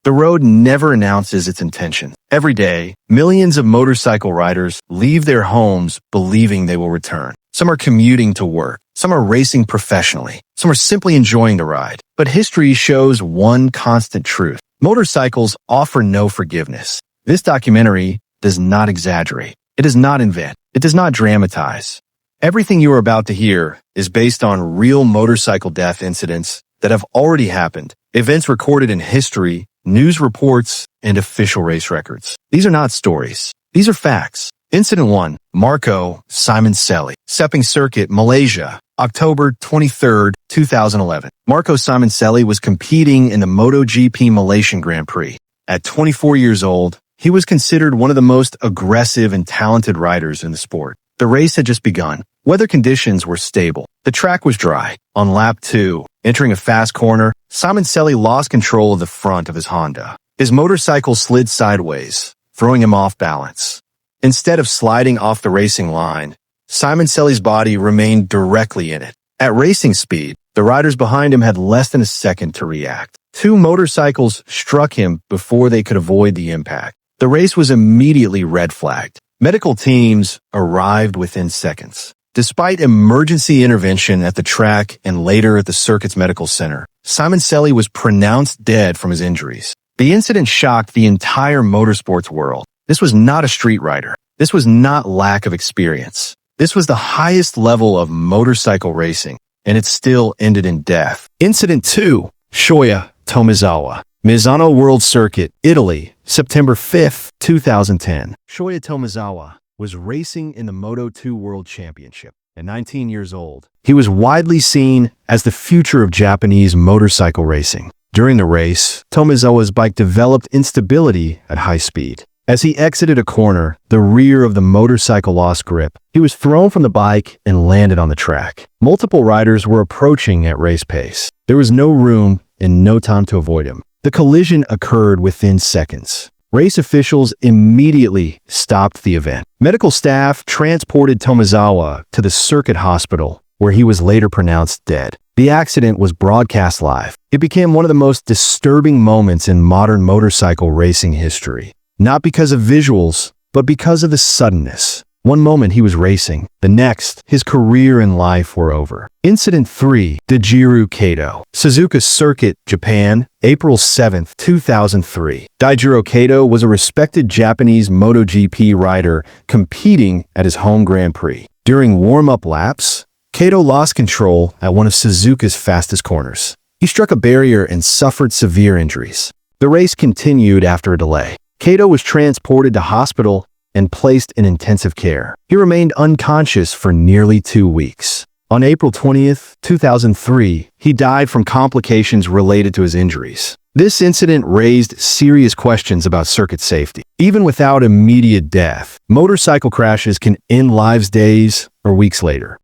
The road never announces its intention. Every day, millions of motorcycle riders leave their homes believing they will return. Some are commuting to work. Some are racing professionally. Some are simply enjoying the ride. But history shows one constant truth. Motorcycles offer no forgiveness. This documentary does not exaggerate. It does not invent. It does not dramatize. Everything you are about to hear is based on real motorcycle death incidents that have already happened, events recorded in history, news reports, and official race records. These are not stories. These are facts. Incident 1. Marco Simoncelli. Sepang Circuit, Malaysia, October 23, 2011. Marco Simoncelli was competing in the MotoGP Malaysian Grand Prix. At 24 years old, he was considered one of the most aggressive and talented riders in the sport. The race had just begun. Weather conditions were stable. The track was dry. On lap 2, entering a fast corner, Simoncelli lost control of the front of his Honda. His motorcycle slid sideways, throwing him off balance. Instead of sliding off the racing line, Simoncelli's body remained directly in it. At racing speed, the riders behind him had less than a second to react. 2 motorcycles struck him before they could avoid the impact. The race was immediately red flagged. Medical teams arrived within seconds. Despite emergency intervention at the track and later at the circuit's medical center, Simoncelli was pronounced dead from his injuries. The incident shocked the entire motorsports world. This was not a street rider. This was not lack of experience. This was the highest level of motorcycle racing, and it still ended in death. Incident 2. Shoya Tomizawa. Misano World Circuit, Italy, September 5, 2010. Shoya Tomizawa was racing in the Moto2 World Championship. At 19 years old, he was widely seen as the future of Japanese motorcycle racing. During the race, Tomizawa's bike developed instability at high speed. As he exited a corner, the rear of the motorcycle lost grip. He was thrown from the bike and landed on the track. Multiple riders were approaching at race pace. There was no room and no time to avoid him. The collision occurred within seconds. Race officials immediately stopped the event. Medical staff transported Tomizawa to the circuit hospital, where he was later pronounced dead. The accident was broadcast live. It became one of the most disturbing moments in modern motorcycle racing history. Not because of visuals, but because of the suddenness. One moment he was racing, the next, his career and life were over. Incident 3. Daijiro Kato. Suzuka Circuit, Japan, April 7, 2003. Daijiro Kato was a respected Japanese MotoGP rider competing at his home Grand Prix. During warm-up laps, Kato lost control at one of Suzuka's fastest corners. He struck a barrier and suffered severe injuries. The race continued after a delay. Kato was transported to hospital and placed in intensive care. He remained unconscious for nearly 2 weeks. On April 20th, 2003, he died from complications related to his injuries. This incident raised serious questions about circuit safety. Even without immediate death, motorcycle crashes can end lives days or weeks later.